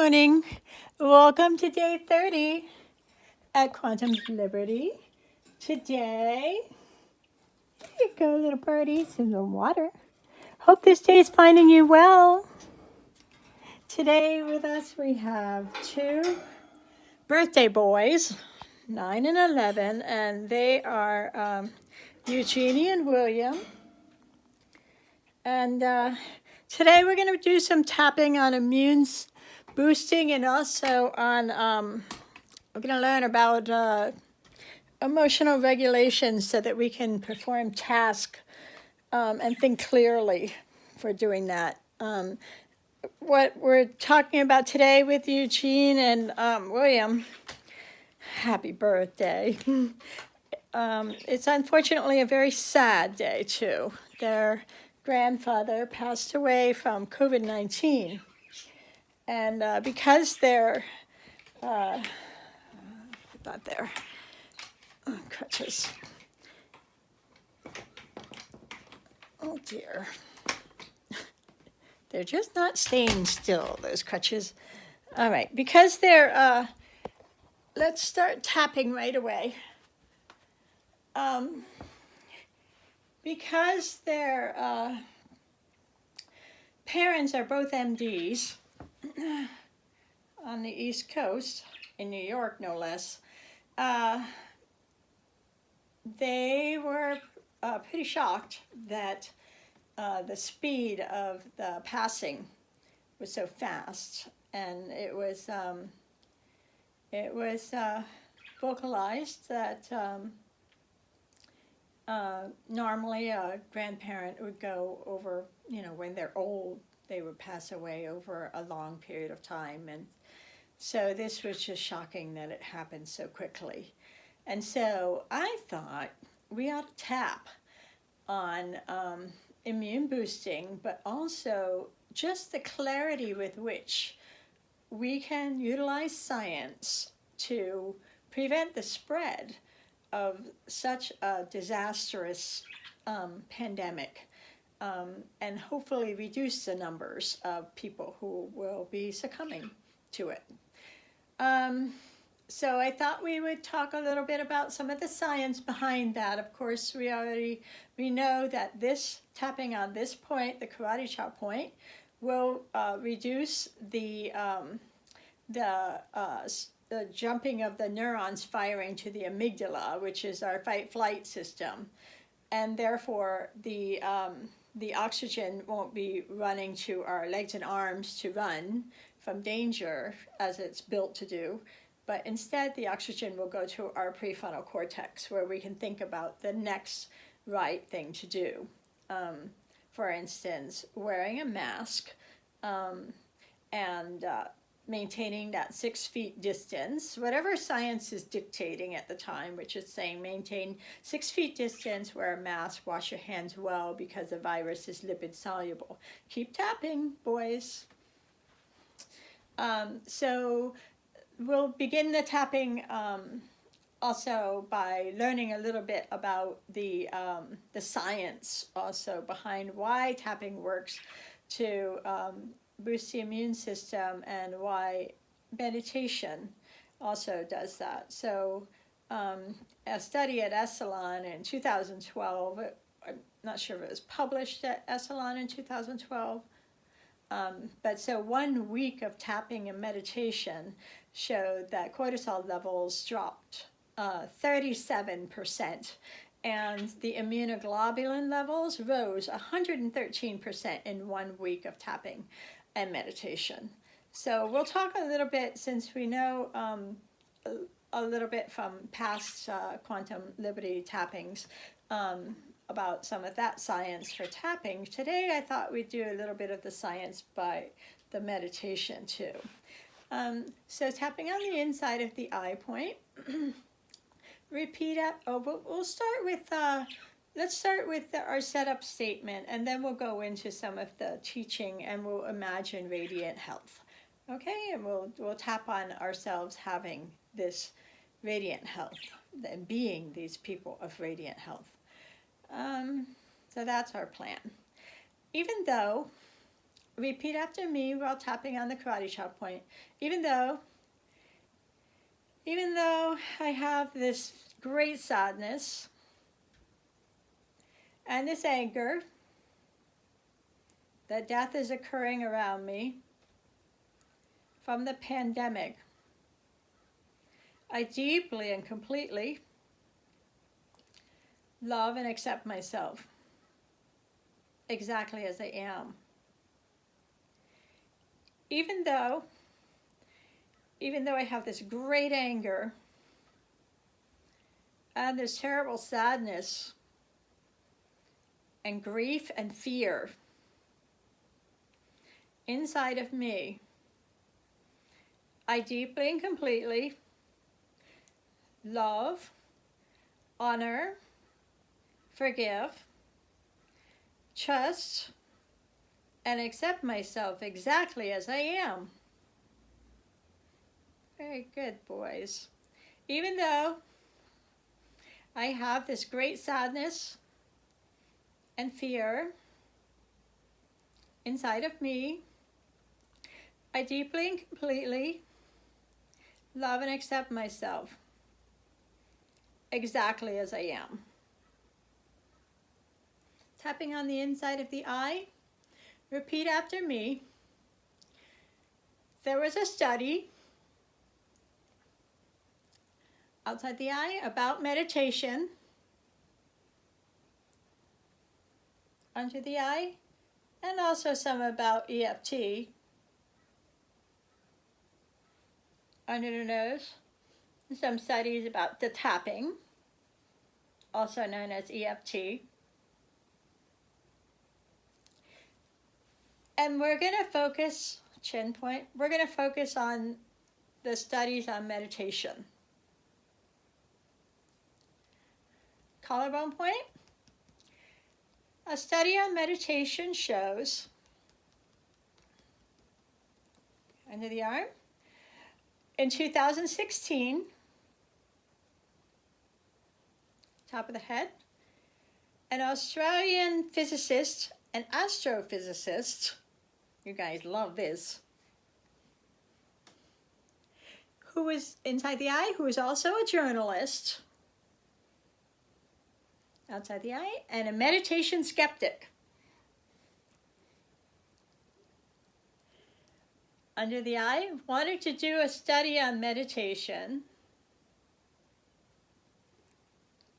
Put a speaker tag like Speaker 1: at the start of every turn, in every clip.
Speaker 1: morning. Welcome to day 30 at Quantum Liberty. Today, here you go, little birdie, some water. Hope this day is finding you well. Today with us we have two birthday boys, 9 and 11, and they are Eugene and William. And today we're going to do some tapping on immune boosting and also on, we're going to learn about emotional regulation so that we can perform tasks and think clearly for doing that. What we're talking about today with Eugene and William, happy birthday. It's unfortunately a very sad day too. Their grandfather passed away from COVID-19. And because they're, not there, crutches. Oh dear. They're just not staying still, those crutches. All right, because they're, let's start tapping right away. Because their parents are both MDs on the East Coast, in New York no less, they were pretty shocked that the speed of the passing was so fast, and it was vocalized that normally a grandparent would go over, when they're old, they would pass away over a long period of time, and so this was just shocking that it happened so quickly. And so I thought we ought to tap on immune boosting, but also just the clarity with which we can utilize science to prevent the spread of such a disastrous pandemic, and hopefully reduce the numbers of people who will be succumbing to it. So I thought we would talk a little bit about some of the science behind that. Of course, we know that this tapping on this point, the karate chop point, will reduce the jumping of the neurons firing to the amygdala, which is our fight-flight system, and therefore the oxygen won't be running to our legs and arms to run from danger as it's built to do, but instead the oxygen will go to our prefrontal cortex, where we can think about the next right thing to do. For instance, wearing a mask and maintaining that 6 feet distance, whatever science is dictating at the time, which is saying maintain 6 feet distance, wear a mask, wash your hands well because the virus is lipid soluble. Keep tapping, boys. So we'll begin the tapping also by learning a little bit about the science also behind why tapping works to boost the immune system, and why meditation also does that. So a study at Esalen in 2012, I'm not sure if it was published at Esalen in 2012, but so 1 week of tapping and meditation showed that cortisol levels dropped 37%, and the immunoglobulin levels rose 113% in 1 week of tapping and meditation. So we'll talk a little bit, since we know a little bit from past Quantum Liberty tappings, about some of that science for tapping. Today I thought we'd do a little bit of the science by the meditation too. So tapping on the inside of the eye point. Repeat it. We'll start with, let's start with our setup statement, and then we'll go into some of the teaching, and we'll imagine radiant health. Okay, and we'll tap on ourselves having this radiant health, and being these people of radiant health. So that's our plan. Even though repeat after me while tapping on the karate chop point. Even though I have this great sadness and this anger that death is occurring around me from the pandemic, I deeply and completely love and accept myself exactly as I am. Even though I have this great anger and this terrible sadness and grief and fear inside of me, I deeply and completely love, honor, forgive, trust, and accept myself exactly as I am. Very good, boys. Even though I have this great sadness and fear inside of me, I deeply and completely love and accept myself exactly as I am. Tapping on the inside of the eye, repeat after me. There was a study outside the eye about meditation. Under the eye, and also some about EFT. Under the nose, some studies about the tapping, also known as EFT. And we're going to focus, chin point, we're going to focus on the studies on meditation. Collarbone point. A study on meditation shows, under the arm, in 2016, top of the head, an Australian physicist and astrophysicist, you guys love this, who was inside the eye, who is also a journalist, outside the eye, and a meditation skeptic. Under the eye, wanted to do a study on meditation.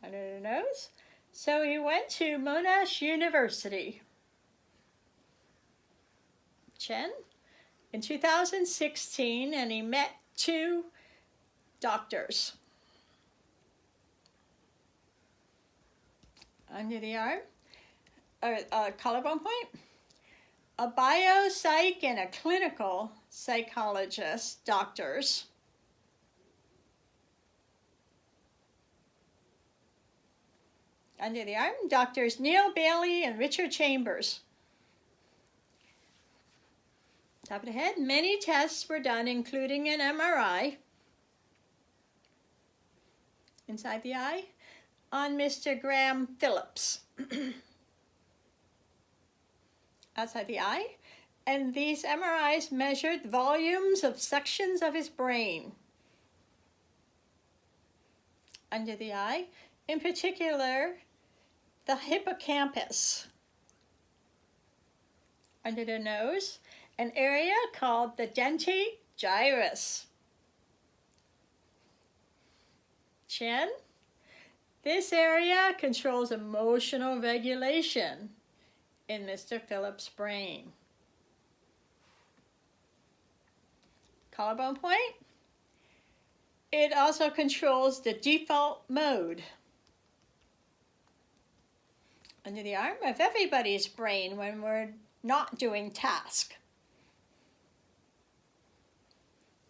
Speaker 1: Under the nose. So he went to Monash University, chin, in 2016, and he met two doctors. Under the arm, collarbone point, a biopsych and a clinical psychologist, doctors. Under the arm, doctors Neil Bailey and Richard Chambers. Top of the head, many tests were done, including an MRI. Inside the eye, on Mr. Graham Phillips. Outside the eye, and these MRIs measured volumes of sections of his brain. Under the eye, in particular, the hippocampus. Under the nose, an area called the dentate gyrus. Chin, this area controls emotional regulation in Mr. Phillips' brain. Collarbone point, it also controls the default mode under the arm of everybody's brain when we're not doing task.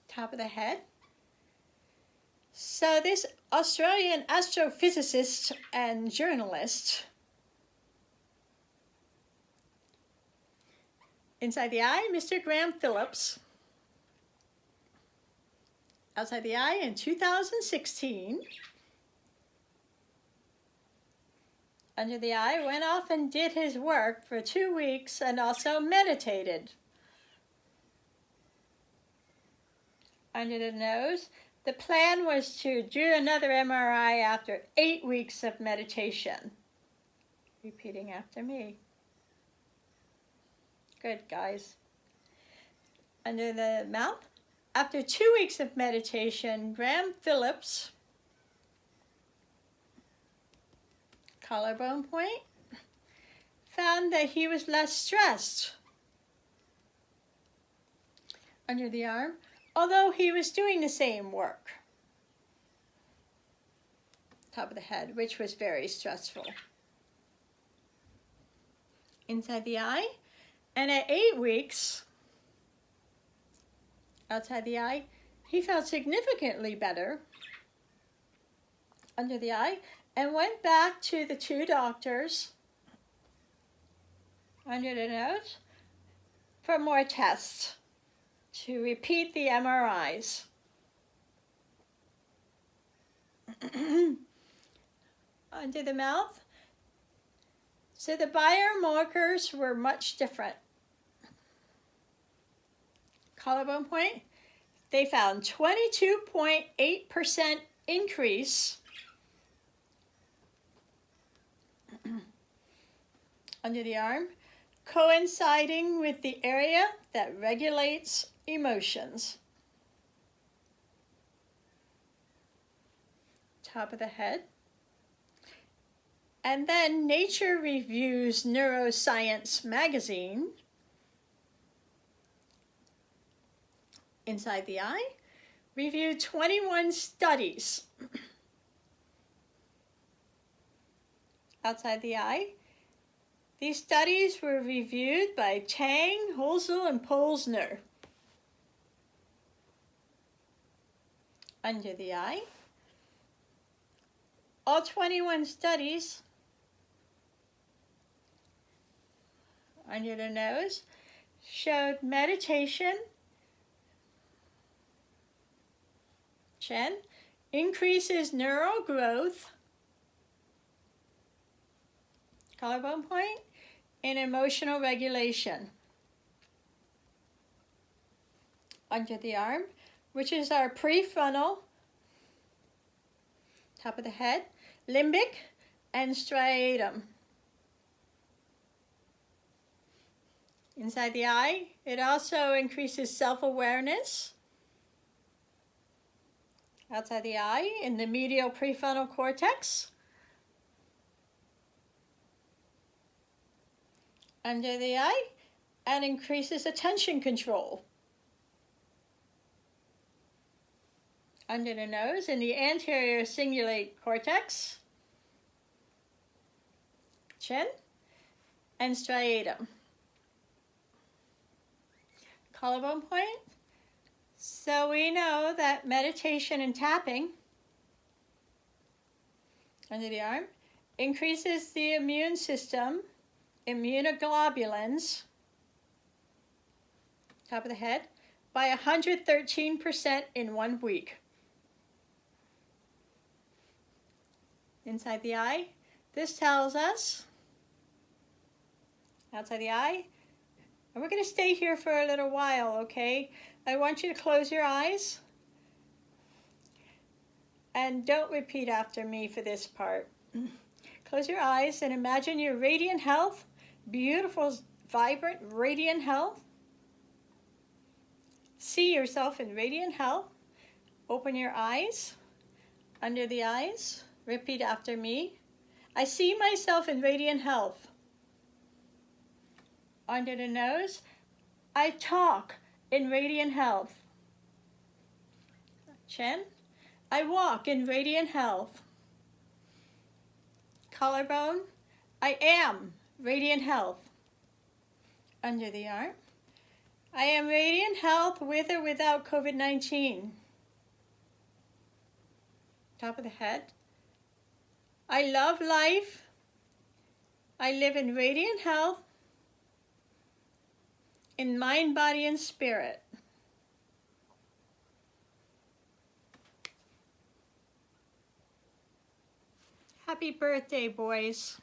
Speaker 1: Top of the head. So this Australian astrophysicist and journalist, inside the eye, Mr. Graham Phillips. Outside the eye in 2016, under the eye, went off and did his work for 2 weeks and also meditated. Under the nose, the plan was to do another MRI after 8 weeks of meditation. Repeating after me. Good, guys. Under the mouth, after 2 weeks of meditation, Graham Phillips, collarbone point, found that he was less stressed. Under the arm, although he was doing the same work. Top of the head, which was very stressful. Inside the eye, and at 8 weeks, outside the eye, he felt significantly better under the eye and went back to the 2 doctors under the nose for more tests to repeat the MRIs. Under the mouth, so the biomarkers were much different. Collarbone point, they found 22.8% increase under the arm, coinciding with the area that regulates emotions. Top of the head. And then Nature Reviews Neuroscience magazine, inside the eye, reviewed 21 studies. Outside the eye, these studies were reviewed by Tang, Holszel, and Pozner. Under the eye, all 21 studies under the nose showed meditation, chin, increases neural growth, collarbone point, and emotional regulation. Under the arm, which is our prefrontal, top of the head, limbic, and striatum. Inside the eye, it also increases self-awareness. Outside the eye, in the medial prefrontal cortex. Under the eye, and increases attention control. Under the nose, in the anterior cingulate cortex, chin, and striatum. Collarbone point. So we know that meditation and tapping under the arm increases the immune system, immunoglobulins, top of the head, by 113% in 1 week. Inside the eye, this tells us, outside the eye, and we're going to stay here for a little while, okay? I want you to close your eyes and don't repeat after me for this part. Close your eyes and imagine your radiant health, beautiful, vibrant, radiant health. See yourself in radiant health. Open your eyes, under the eyes. Repeat after me. I see myself in radiant health. Under the nose, I talk in radiant health. Chin, I walk in radiant health. Collarbone, I am radiant health. Under the arm, I am radiant health with or without COVID-19. Top of the head, I love life. I live in radiant health in mind, body, and spirit. Happy birthday, boys.